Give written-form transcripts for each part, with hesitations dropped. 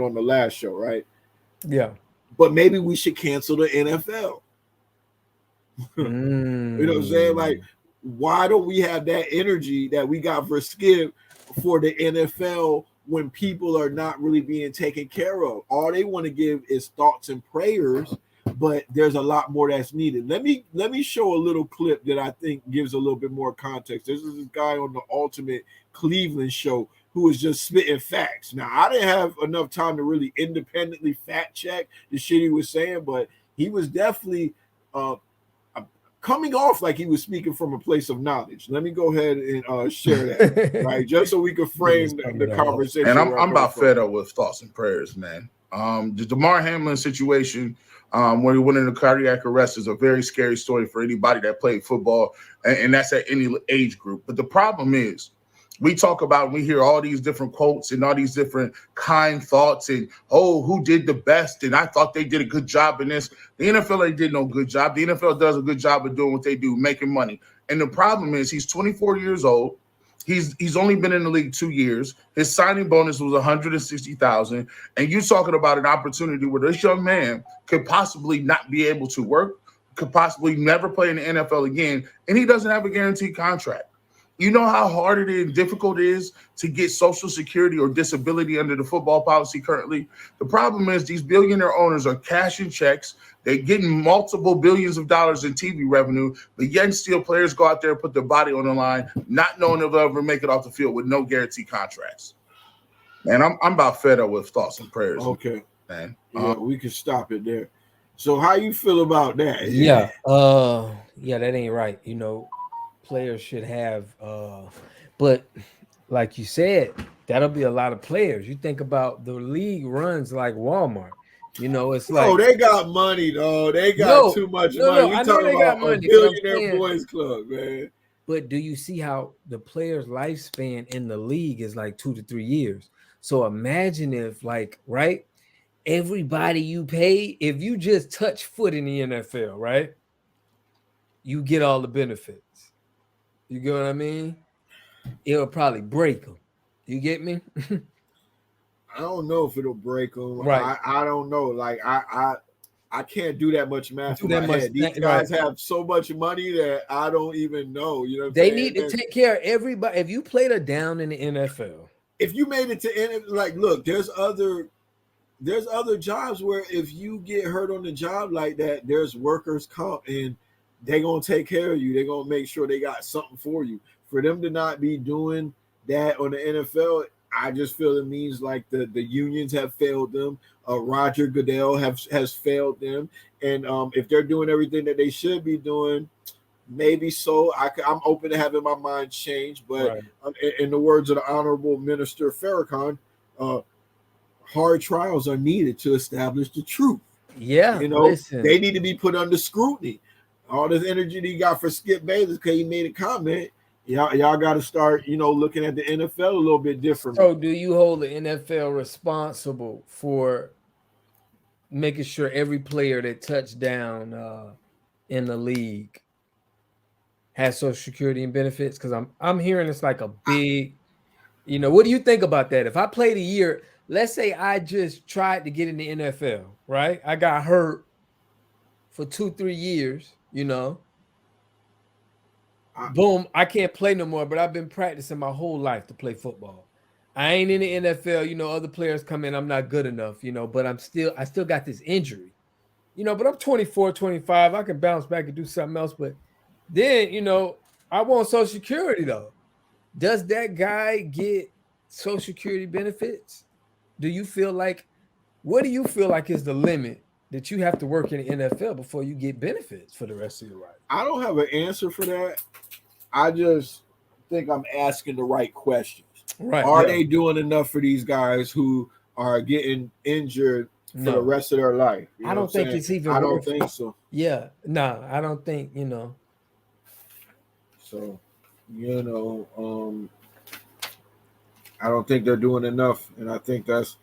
on the last show, right? Yeah. But maybe we should cancel the NFL. You know what I'm saying? Like, why don't we have that energy that we got for Skip for the NFL when people are not really being taken care of? All they want to give is thoughts and prayers, but there's a lot more that's needed. Let me show a little clip that I think gives a little bit more context. This is this guy on the Ultimate Cleveland show who was just spitting facts. Now, I didn't have enough time to really independently fact check the shit he was saying, but he was definitely uh, coming off like he was speaking from a place of knowledge. Let me go ahead and share that, right? Just so we can frame the conversation. And I'm about fed up with thoughts and prayers, man. The Damar Hamlin situation, when he went into cardiac arrest, is a very scary story for anybody that played football, and that's at any age group. But the problem is, we talk about, we hear all these different quotes and all these different kind thoughts and, oh, who did the best? And I thought they did a good job in this. The NFL ain't did no good job. The NFL does a good job of doing what they do, making money. And the problem is he's 24 years old. He's only been in the league 2 years. His signing bonus was $160,000. And you talking about an opportunity where this young man could possibly not be able to work, could possibly never play in the NFL again, and he doesn't have a guaranteed contract. You know how hard it is, difficult it is to get Social Security or disability under the football policy currently? The problem is these billionaire owners are cashing checks. They're getting multiple billions of dollars in TV revenue, but yet still players go out there and put their body on the line, not knowing if they'll ever make it off the field with no guaranteed contracts. Man, I'm about fed up with thoughts and prayers. Okay, man. Yeah, we can stop it there. So how you feel about that? Yeah, that ain't right. You know, players should have but like you said, that'll be a lot of players. You think about the league runs like Walmart. You know, it's like, oh, they got money though. They got too much money. You talking about a billionaire boys club, man. But do you see how the player's lifespan in the league is like 2 to 3 years? So imagine if, like, right, everybody you pay, if you just touch foot in the NFL, right, you get all the benefits. You get what I mean? It'll probably break them. You get me? I don't know if it'll break them. Right. I don't know. Like I can't do that much math in my head. These guys have so much money that I don't even know. You know, what they need to take care of everybody. If you played a down in the NFL, if you made it to like, look, there's other jobs where if you get hurt on the job like that, there's workers' comp and they're going to take care of you. They're going to make sure they got something for you. For them to not be doing that on the NFL, I just feel it means like the unions have failed them. Roger Goodell has failed them. And if they're doing everything that they should be doing, maybe so. I'm open to having my mind changed. But in the words of the Honorable Minister Farrakhan, hard trials are needed to establish the truth. Yeah, you know, they need to be put under scrutiny. All this energy that he got for Skip Bayless because he made a comment. Y'all got to start, looking at the NFL a little bit different. So, do you hold the NFL responsible for making sure every player that touched down in the league has Social Security and benefits? Because I'm hearing it's like a big, what do you think about that? If I played a year, let's say I just tried to get in the NFL, right? I got hurt for 2-3 years. Boom, I can't play no more, but I've been practicing my whole life to play football. I ain't in the NFL, other players come in, I'm not good enough, but I still got this injury, but I'm 24, 25, I can bounce back and do something else. But then, I want Social Security though. Does that guy get Social Security benefits? What do you feel like is the limit that you have to work in the NFL before you get benefits for the rest of your life? I don't have an answer for that. I just think I'm asking the right questions. Right. Are they doing enough for these guys who are getting injured for the rest of their life? I don't think it's even. I don't think so. Yeah. No, I don't think, So, I don't think they're doing enough. And I think it's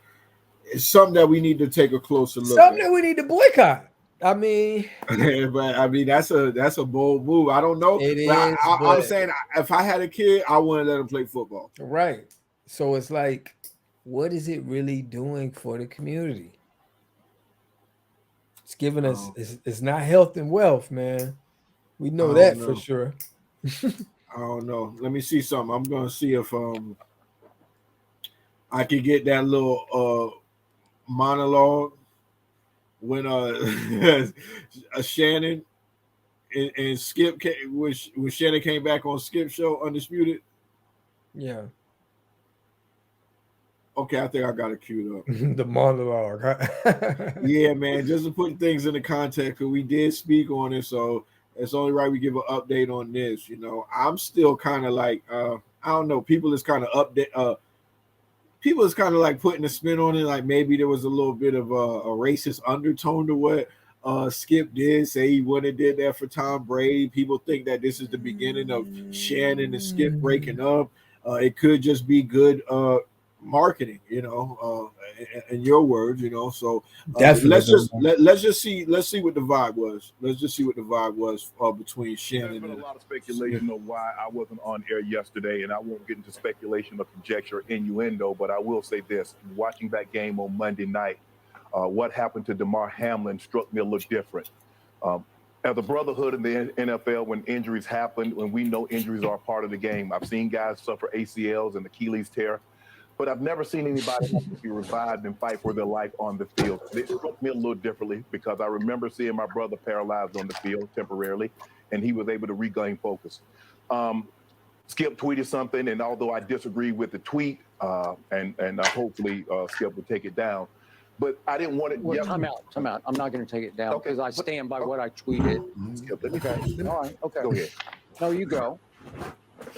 something that we need to take a closer look at. Something that we need to boycott. I mean, that's a bold move. I don't know. I'm saying if I had a kid, I wouldn't let him play football. Right. So it's like, what is it really doing for the community? It's giving us, it's not health and wealth, man. We know that for sure. I don't know. Let me see something. I'm gonna see if I can get that little monologue when Shannon and Skip when Shannon came back on Skip show Undisputed. Yeah. Okay, I think I got it queued up. The monologue. Yeah, man. Just to put things into context, because we did speak on it, so it's only right we give an update on this. You know, I'm still kind of like I don't know. People is kind of update. People is kind of like putting a spin on it, like maybe there was a little bit of a racist undertone to what Skip did. Say he wouldn't have did that for Tom Brady. People think that this is the beginning of Shannon and Skip breaking up. It could just be good marketing, you know, in your words, you know. So let's just see what the vibe was. Let's just see what the vibe was between Shannon. There's been a lot of speculation of why I wasn't on air yesterday, and I won't get into speculation or conjecture, innuendo, but I will say this: watching that game on Monday night, what happened to Damar Hamlin struck me a little different. As a brotherhood in the NFL, when injuries happen, when we know injuries are a part of the game, I've seen guys suffer ACLs and Achilles tear. But I've never seen anybody have to be revived and fight for their life on the field. It struck me a little differently because I remember seeing my brother paralyzed on the field temporarily, and he was able to regain focus. Skip tweeted something, and although I disagree with the tweet, and hopefully Skip will take it down, but I didn't want it. Well, time out. I'm not going to take it down because I stand by what I tweeted. Skip, All right. Okay. Go ahead. No, you go.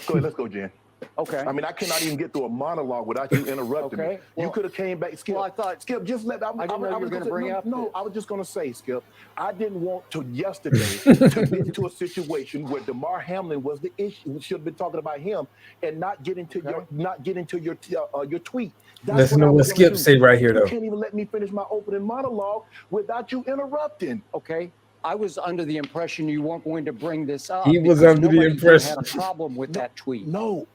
Go ahead. Let's go, Jen. Okay. I mean, I cannot even get through a monologue without you interrupting me. Well, you could have came back, Skip. Well, I thought Skip, just let. I didn't know you were going to bring up. No, I was just going to say, Skip. I didn't want to yesterday to get into a situation where Damar Hamlin was the issue. We should have been talking about him and not get into your tweet. Let's know what Skip say right here, though. You can't even let me finish my opening monologue without you interrupting. Okay. I was under the impression you weren't going to bring this up. He was under the impression. Had a problem with that tweet. No.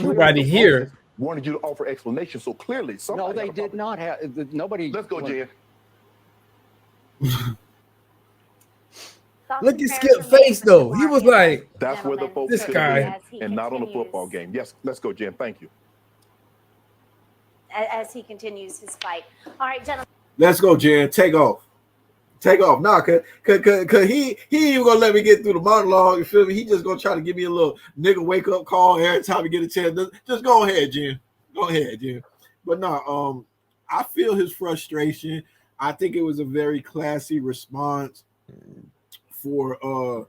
Nobody here wanted you to offer explanation, so clearly somebody. No, they did not have. Nobody. Let's go, Jen. Look at Skip's face, though. He was like, "That's where the focus this guy, and not on the football game." Yes, let's go, Jen. Thank you. As he continues his fight. All right, gentlemen. Let's go, Jen. Take off. Nah, cause he ain't even gonna let me get through the monologue. You feel me? He just gonna try to give me a little nigga wake up call every time we get a chance. Just go ahead, Jen. Go ahead, Jen. But no, I feel his frustration. I think it was a very classy response for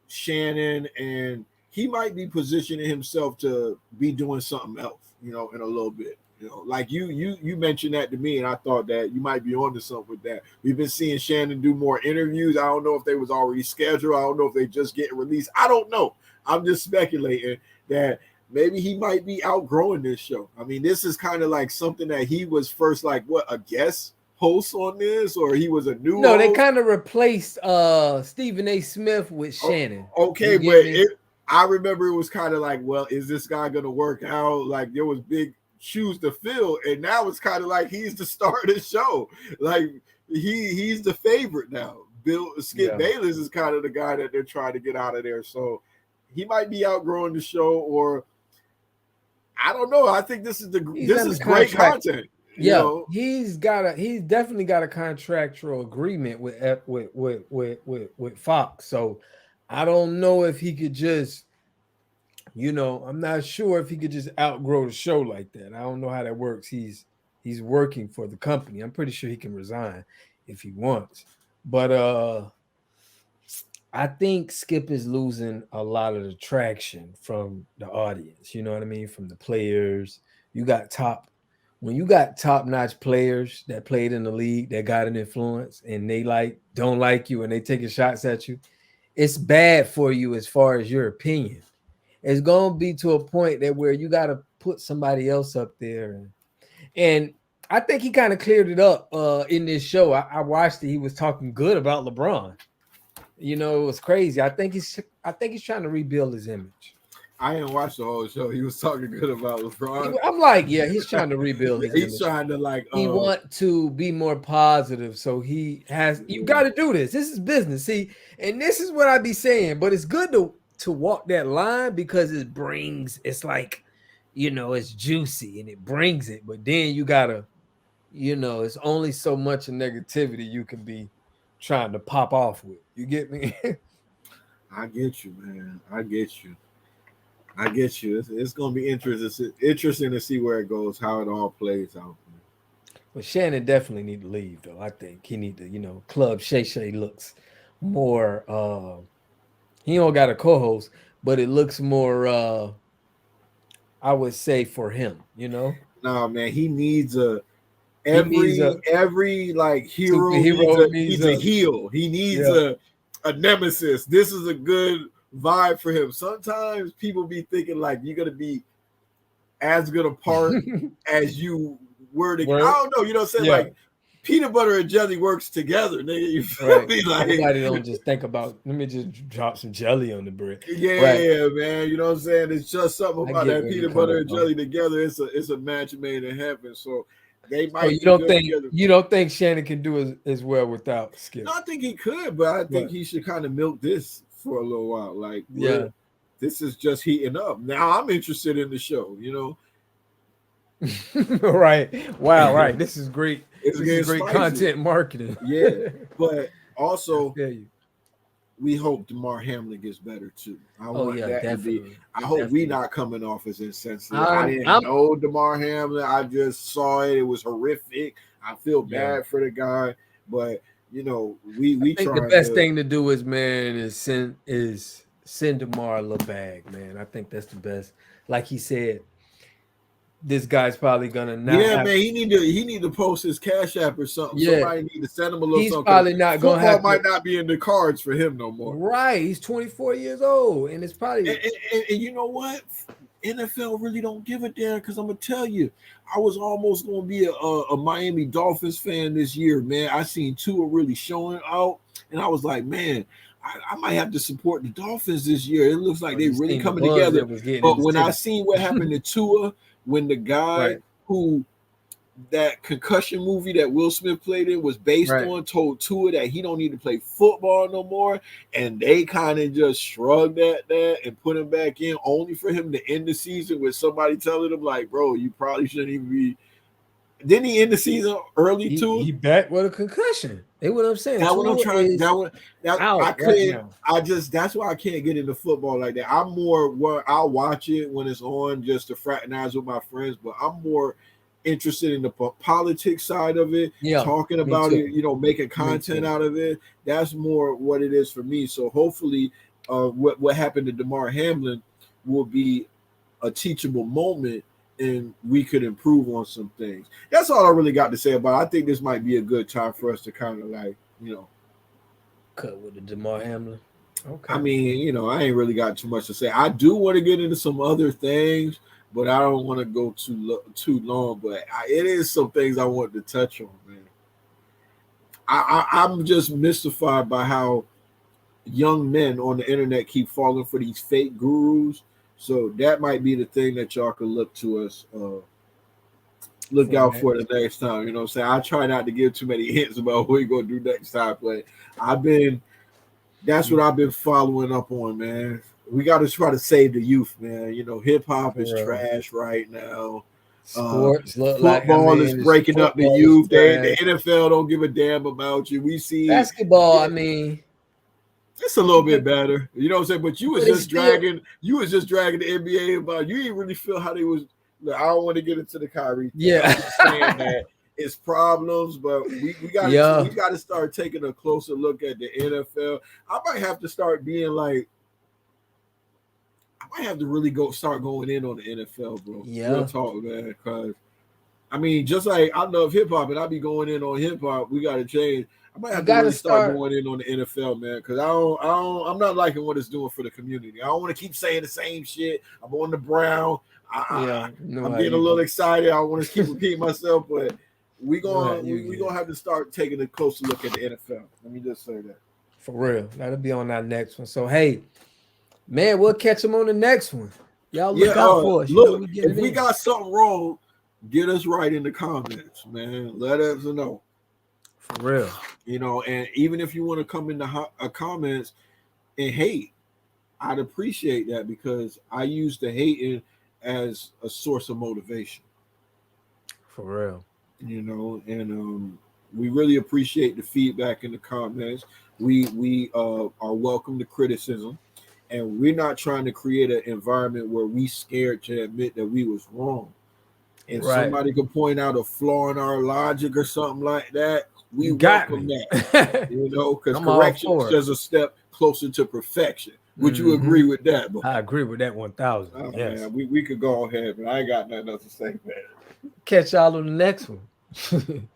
Shannon, and he might be positioning himself to be doing something else, you know, in a little bit. You know, like you mentioned that to me, and I thought that you might be onto something with that. We've been seeing Shannon do more interviews. I don't know if they was already scheduled. I don't know if they just getting released. I don't know. I'm just speculating that maybe he might be outgrowing this show. I mean, this is kind of like something that he was first like a guest host on this, or he was a new. No, host? they kind of replaced Stephen A. Smith with Shannon. Okay, but I remember it was kind of like, well, is this guy gonna work out? Like there was big shoes to fill, and now it's kind of like he's the star of the show. Like he's the favorite now. Skip Bayless is kind of the guy that they're trying to get out of there. So he might be outgrowing the show, or I don't know. I think this is great content. Yeah, you know? he's definitely got a contractual agreement with Fox. So I don't know if he could just, you know, I'm not sure if he could just outgrow the show like that. I don't know how that works. He's working for the company. I'm pretty sure he can resign if he wants. But I think Skip is losing a lot of the traction from the audience. You know what I mean? From the players. When you got top-notch players that played in the league that got an influence and they don't like you and they taking shots at you, it's bad for you as far as your opinion. It's going to be to a point that where you got to put somebody else up there. And I think he kind of cleared it up in this show. I watched it. He was talking good about LeBron. You know, it was crazy. I think he's trying to rebuild his image. I didn't watch the whole show. He was talking good about LeBron. I'm like, yeah, he's trying to rebuild his He's image. trying to like. He want to be more positive, so he has. You got to do this. This is business. See, and this is what I be saying. But it's good to walk that line because it brings. It's like, it's juicy and it brings it. But then you gotta, it's only so much of negativity you can be trying to pop off with. You get me? I get you, man. I get you. It's going to be interesting to see where it goes, how it all plays out. Well, Shannon definitely need to leave, though. I think he need to, Club Shay looks more. He don't got a co-host, but it looks more. I would say for him, Nah, man, he needs every like hero needs a heel. He needs a nemesis. This is a good vibe for him. Sometimes people be thinking like you're gonna be as good a part as you were. I don't know. You know what I'm saying? Like peanut butter and jelly works together, nigga. You feel me? Like everybody don't just think about. Let me just drop some jelly on the bread. Yeah, man. You know what I'm saying? It's just something about that peanut butter and jelly together. It's a match made in heaven. So they might. You don't think Shannon can do as well without Skip? No, I think he could, but I think he should kind of milk this for a little while. Like, this is just heating up. Now I'm interested in the show, Right. Wow, right. This is great. This is great content marketing. Yeah. But also we hope DeMar Hamlin gets better too. I want that definitely. To be. I hope we not coming off as insensitive. I didn't know DeMar Hamlin. I just saw it. It was horrific. I feel bad for the guy, but we I think the best thing to do is send DeMar a little bag, man. I think that's the best. Like he said, this guy's probably gonna not. Yeah, man. He need to post his Cash App or something. Yeah. Somebody need to send him a little something. He's probably not gonna have. Might not be in the cards for him no more. Right. He's 24 years old, and it's probably. And you know what? NFL really don't give a damn because I'm gonna tell you, I was almost gonna be a Miami Dolphins fan this year, man. I seen Tua really showing out, and I was like, man, I might have to support the Dolphins this year. It looks like they're really coming together. But when I seen what happened to Tua, when the guy who that concussion movie that Will Smith played in was based on told Tua that he don't need to play football no more, and they kind of just shrugged at that and put him back in only for him to end the season with somebody telling him like, bro, you probably shouldn't even be. Didn't he end the season early too? He back with a concussion. That's what I'm saying. That's what I'm trying. I couldn't. That's why I can't get into football like that. I'm more. I'll watch it when it's on just to fraternize with my friends, but I'm more interested in the politics side of it, talking about it, making content out of it. That's more what it is for me. So hopefully, what happened to DeMar Hamlin will be a teachable moment, and we could improve on some things. That's all I really got to say about it. I think this might be a good time for us to kind of cut with the DeMar Hamlin. Okay. I mean, I ain't really got too much to say. I do want to get into some other things, but I don't want to go too long. But it is some things I want to touch on, man. I'm just mystified by how young men on the internet keep falling for these fake gurus. So that might be the thing that y'all could look to us, look out for the next time. You know what I'm saying? I try not to give too many hints about what we're going to do next time, but that's what I've been following up on, man. We got to try to save the youth, man. Hip hop is trash right now. Sports football is breaking up the youth. The NFL don't give a damn about you. We see basketball. It's a little bit better, you know what I'm saying. But you was just dragging the NBA about. You didn't really feel how they was. I don't want to get into the Kyrie. Yeah, saying that it's problems, but we got to start taking a closer look at the NFL. I might have to start being like. I have to really start going in on the NFL, bro. Yeah. Real talk, man. Because just like I love hip hop and I be going in on hip hop, we gotta change. I might have to really start going in on the NFL, man. Because I'm not liking what it's doing for the community. I don't want to keep saying the same shit. I'm on the Brown. I'm getting a little excited. I want to keep repeating myself, but we're gonna have to start taking a closer look at the NFL. Let me just say that. For real. That'll be on our next one. So hey. Man, we'll catch them on the next one. Y'all look out for us. You know, Look, if we got something wrong, get us right in the comments, man. Let us know. For real. You know, and even if you want to come in the comments and hate, I'd appreciate that, because I use the hating as a source of motivation. For real. You know, and we really appreciate the feedback in the comments. We are welcome to criticism, and we're not trying to create an environment where we scared to admit that we was wrong. And somebody could point out a flaw in our logic or something like that, we welcome that. You know, because correction is just a step closer to perfection. Would you agree with that? Bro? I agree with that 1,000. Oh, yes. Man, we could go ahead, but I ain't got nothing else to say, man. Catch y'all on the next one.